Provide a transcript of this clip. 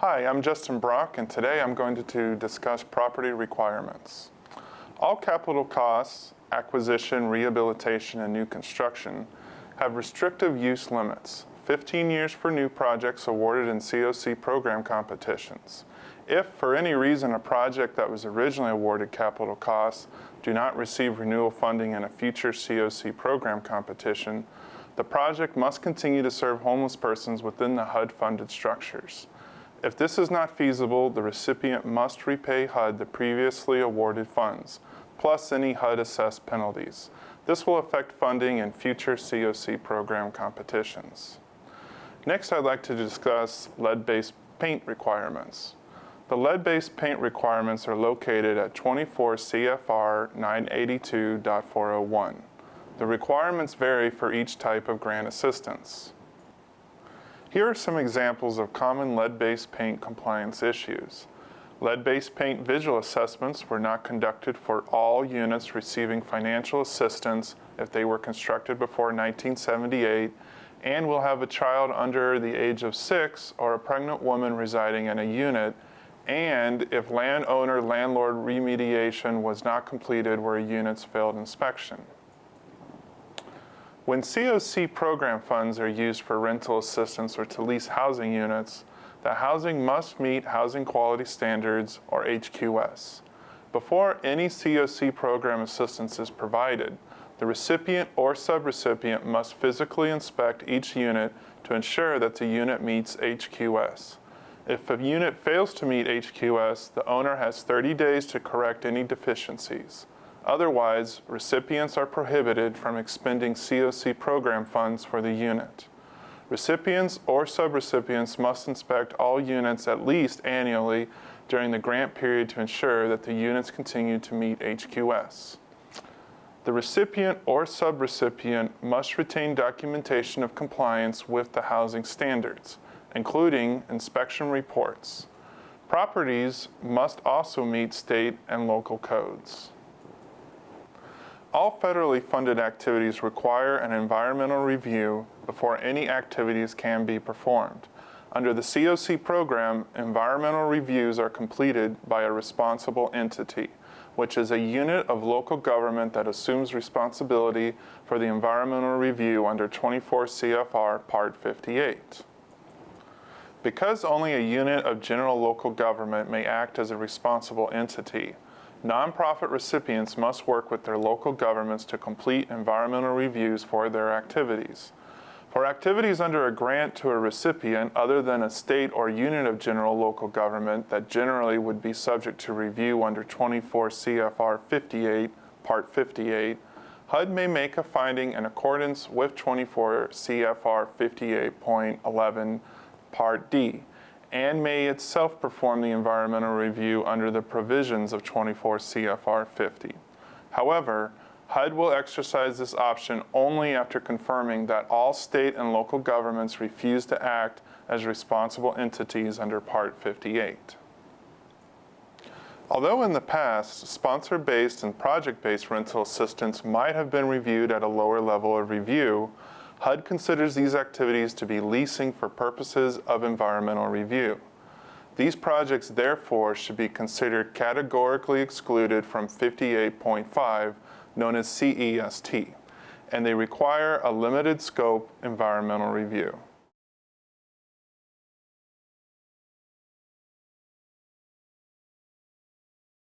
Hi, I'm Justin Brock, and today I'm going to discuss property requirements. All capital costs, acquisition, rehabilitation, and new construction have restrictive use limits, 15 years for new projects awarded in CoC program competitions. If, for any reason, a project that was originally awarded capital costs do not receive renewal funding in a future CoC program competition, the project must continue to serve homeless persons within the HUD-funded structures. If this is not feasible, the recipient must repay HUD the previously awarded funds, plus any HUD-assessed penalties. This will affect funding in future CoC program competitions. Next, I'd like to discuss lead-based paint requirements. The lead-based paint requirements are located at 24 CFR 982.401. The requirements vary for each type of grant assistance. Here are some examples of common lead-based paint compliance issues. Lead-based paint visual assessments were not conducted for all units receiving financial assistance if they were constructed before 1978 and will have a child under the age of 6 or a pregnant woman residing in a unit, and if landowner-landlord remediation was not completed where units failed inspection. When CoC program funds are used for rental assistance or to lease housing units, the housing must meet Housing Quality Standards, or HQS. Before any CoC program assistance is provided, the recipient or subrecipient must physically inspect each unit to ensure that the unit meets HQS. If a unit fails to meet HQS, the owner has 30 days to correct any deficiencies. Otherwise, recipients are prohibited from expending CoC program funds for the unit. Recipients or subrecipients must inspect all units at least annually during the grant period to ensure that the units continue to meet HQS. The recipient or subrecipient must retain documentation of compliance with the housing standards, including inspection reports. Properties must also meet state and local codes. All federally funded activities require an environmental review before any activities can be performed. Under the CoC program, environmental reviews are completed by a responsible entity, which is a unit of local government that assumes responsibility for the environmental review under 24 CFR Part 58. Because only a unit of general local government may act as a responsible entity, nonprofit recipients must work with their local governments to complete environmental reviews for their activities. For activities under a grant to a recipient other than a state or unit of general local government that generally would be subject to review under 24 CFR 58, Part 58, HUD may make a finding in accordance with 24 CFR 58.11, Part D, and may itself perform the environmental review under the provisions of 24 CFR 50. However, HUD will exercise this option only after confirming that all state and local governments refuse to act as responsible entities under Part 58. Although in the past, sponsor-based and project-based rental assistance might have been reviewed at a lower level of review, HUD considers these activities to be leasing for purposes of environmental review. These projects, therefore, should be considered categorically excluded from 58.5, known as CEST, and they require a limited scope environmental review.